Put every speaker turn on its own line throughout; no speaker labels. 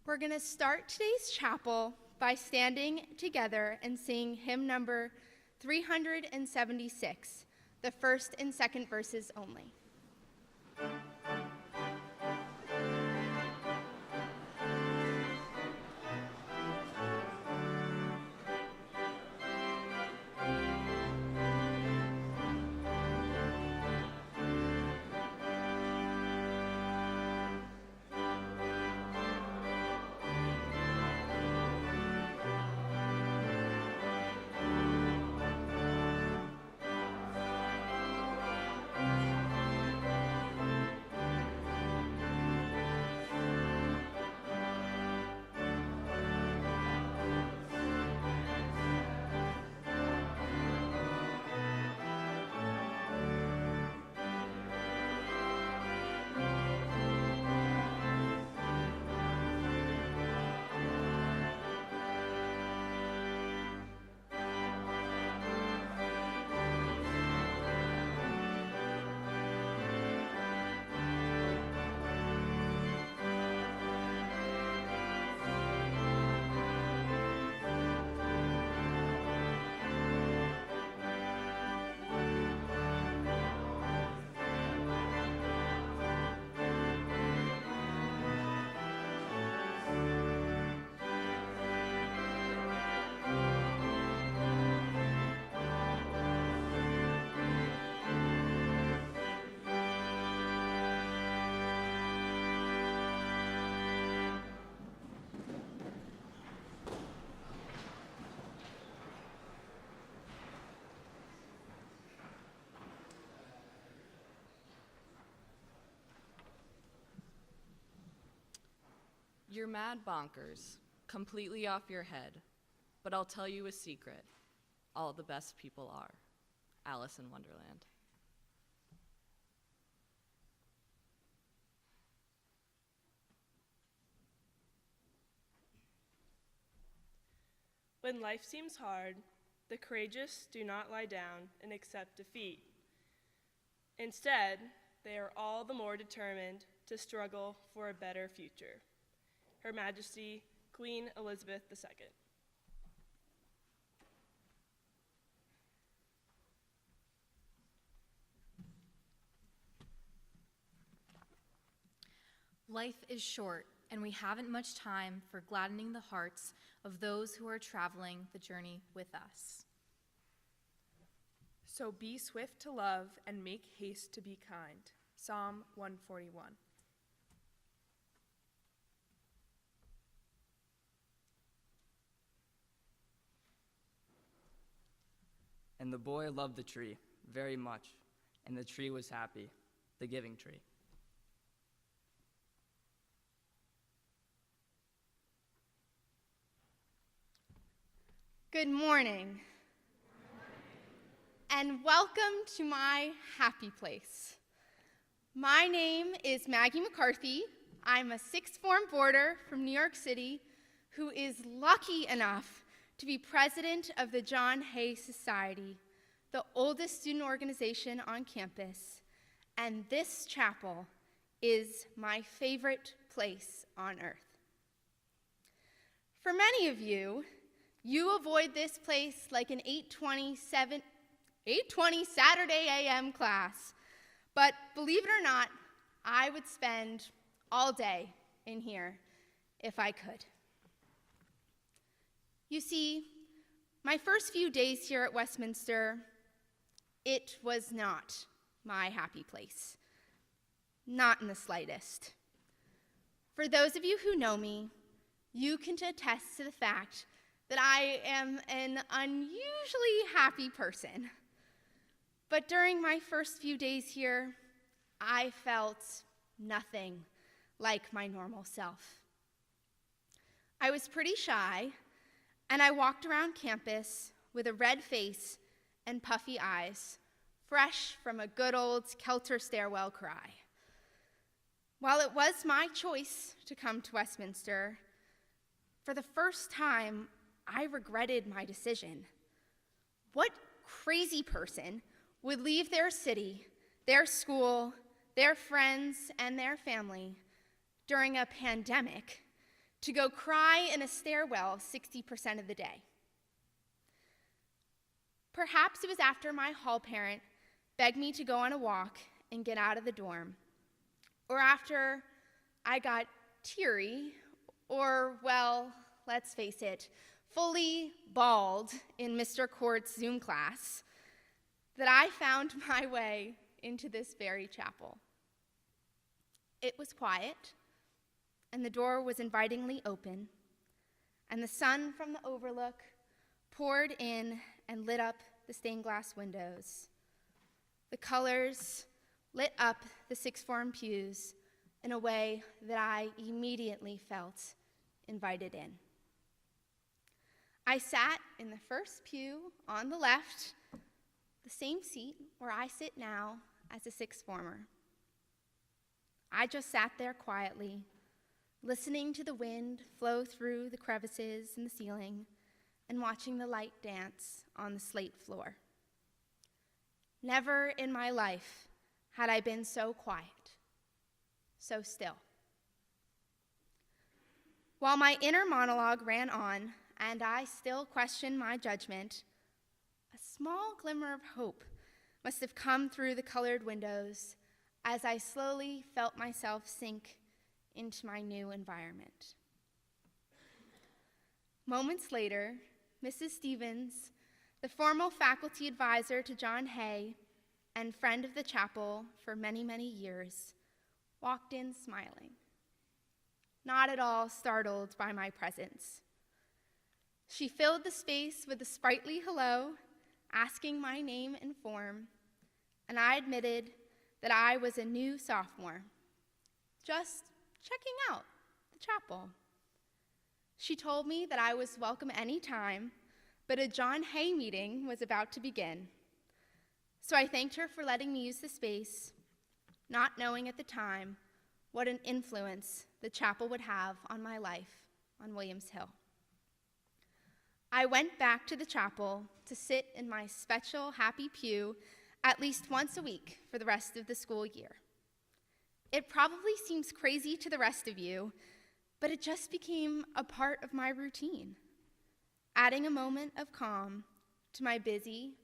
We're going to start today's chapel by standing together and singing hymn number 376, the first and second verses only.
You're mad bonkers, completely off your head, but I'll tell you a secret. All the best people are. Alice in Wonderland.
When life seems hard, the courageous do not lie down and accept defeat. Instead, they are all the more determined to struggle for a better future. Her Majesty, Queen Elizabeth II.
Life is short, and we haven't much time for gladdening the hearts of those who are traveling the journey with us.
So be swift to love and make haste to be kind. Psalm 141.
And the boy loved the tree very much, and the tree was happy, the giving tree.
Good morning, and welcome to my happy place. My name is Maggie McCarthy. I'm a sixth form boarder from New York City who is lucky enough to be president of the John Hay Society, the oldest student organization on campus, and this chapel is my favorite place on earth. For many of you, you avoid this place like an 8:20 Saturday a.m. class, but believe it or not, I would spend all day in here if I could. You see, my first few days here at Westminster, it was not my happy place. Not in the slightest. For those of you who know me, you can attest to the fact that I am an unusually happy person. But during my first few days here, I felt nothing like my normal self. I was pretty shy, and I walked around campus with a red face and puffy eyes, fresh from a good old Kelter stairwell cry. While it was my choice to come to Westminster, for the first time, I regretted my decision. What crazy person would leave their city, their school, their friends, and their family during a pandemic to go cry in a stairwell 60% of the day. Perhaps it was after my hall parent begged me to go on a walk and get out of the dorm, or after I got teary, or, well, let's face it, fully bawled in Mr. Court's Zoom class, that I found my way into this very chapel. It was quiet, and the door was invitingly open, and the sun from the overlook poured in and lit up the stained glass windows. The colors lit up the sixth form pews in a way that I immediately felt invited in. I sat in the first pew on the left, the same seat where I sit now as a sixth former. I just sat there quietly, listening to the wind flow through the crevices in the ceiling and watching the light dance on the slate floor. Never in my life had I been so quiet, so still. While my inner monologue ran on and I still questioned my judgment, a small glimmer of hope must have come through the colored windows as I slowly felt myself sink into my new environment. Moments later, Mrs. Stevens, the formal faculty advisor to John Hay and friend of the chapel for many, many years, walked in smiling, not at all startled by my presence. She filled the space with a sprightly hello, asking my name and form, and I admitted that I was a new sophomore, just checking out the chapel. She told me that I was welcome any time, but a John Hay meeting was about to begin. So I thanked her for letting me use the space, not knowing at the time what an influence the chapel would have on my life on Williams Hill. I went back to the chapel to sit in my special happy pew at least once a week for the rest of the school year. It probably seems crazy to the rest of you, but it just became a part of my routine, adding a moment of calm to my busy,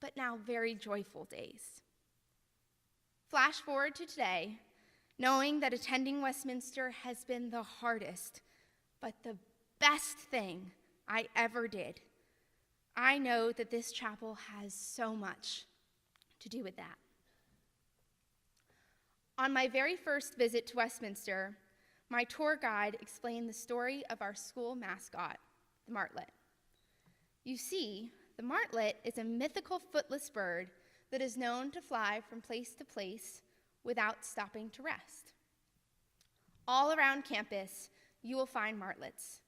but now very joyful days. Flash forward to today, knowing that attending Westminster has been the hardest, but the best thing I ever did. I know that this chapel has so much to do with that. On my very first visit to Westminster, my tour guide explained the story of our school mascot, the martlet. You see, the martlet is a mythical footless bird that is known to fly from place to place without stopping to rest. All around campus, you will find martlets,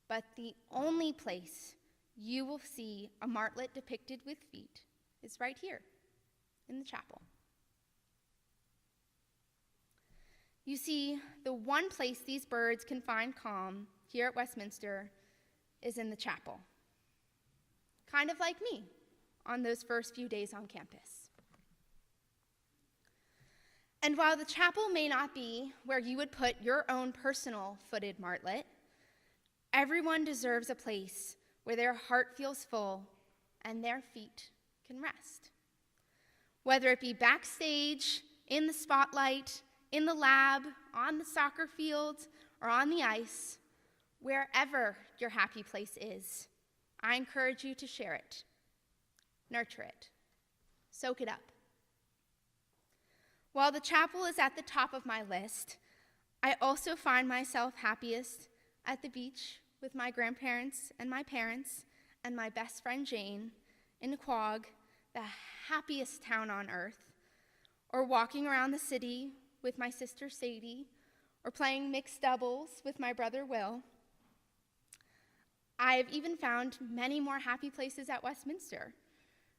but the only place you will see a martlet depicted with feet is right here in the chapel. You see, the one place these birds can find calm here at Westminster is in the chapel, kind of like me on those first few days on campus. And while the chapel may not be where you would put your own personal footed martlet, everyone deserves a place where their heart feels full and their feet can rest. Whether it be backstage, in the spotlight, in the lab, on the soccer field, or on the ice, wherever your happy place is, I encourage you to share it, nurture it, soak it up. While the chapel is at the top of my list, I also find myself happiest at the beach with my grandparents and my parents and my best friend Jane in Quogue, the happiest town on earth, or walking around the city with my sister Sadie, or playing mixed doubles with my brother Will. I have even found many more happy places at Westminster,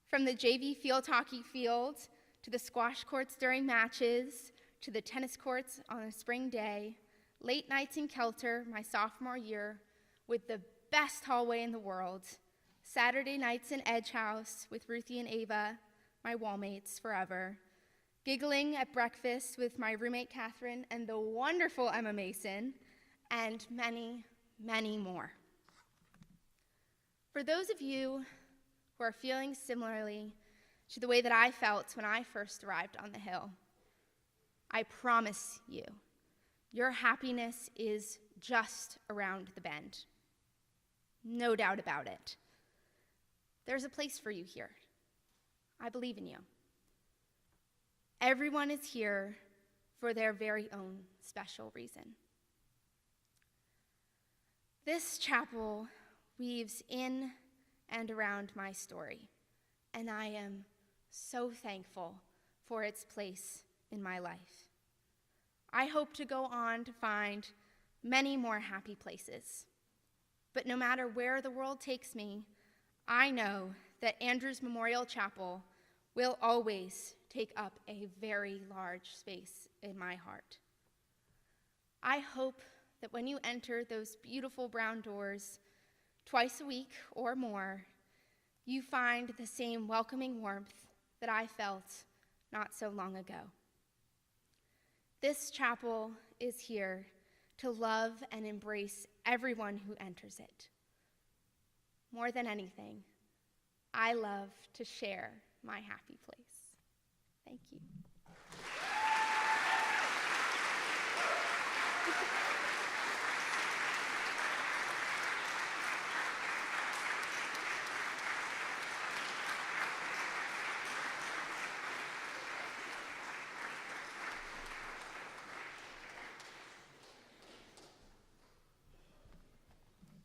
from the JV field hockey field, to the squash courts during matches, to the tennis courts on a spring day, late nights in Kelter my sophomore year with the best hallway in the world, Saturday nights in Edge House with Ruthie and Ava, my wallmates forever, giggling at breakfast with my roommate Catherine and the wonderful Emma Mason, and many, many more. For those of you who are feeling similarly to the way that I felt when I first arrived on the Hill, I promise you, your happiness is just around the bend. No doubt about it. There's a place for you here. I believe in you. Everyone is here for their very own special reason. This chapel weaves in and around my story, and I am so thankful for its place in my life. I hope to go on to find many more happy places, but no matter where the world takes me, I know that Andrews Memorial Chapel will always take up a very large space in my heart. I hope that when you enter those beautiful brown doors twice a week or more, you find the same welcoming warmth that I felt not so long ago. This chapel is here to love and embrace everyone who enters it. More than anything, I love to share my happy place. Thank you.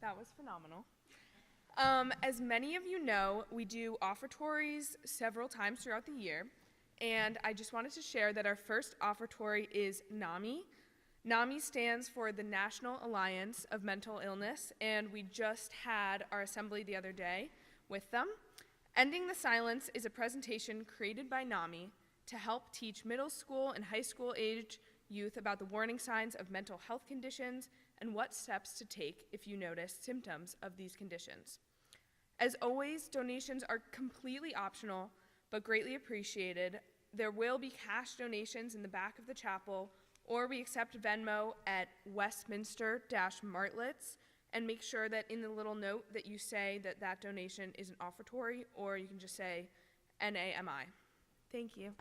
That was phenomenal. As many of you know, we do offertories several times throughout the year, and I just wanted to share that our first offertory is NAMI. NAMI stands for the National Alliance of Mental Illness, and we just had our assembly the other day with them. Ending the Silence is a presentation created by NAMI to help teach middle school and high school age youth about the warning signs of mental health conditions and what steps to take if you notice symptoms of these conditions. As always, donations are completely optional, but greatly appreciated. There will be cash donations in the back of the chapel, or we accept Venmo at Westminster-Martlets, and make sure that in the little note that you say that that donation is an offertory, or you can just say NAMI. Thank you.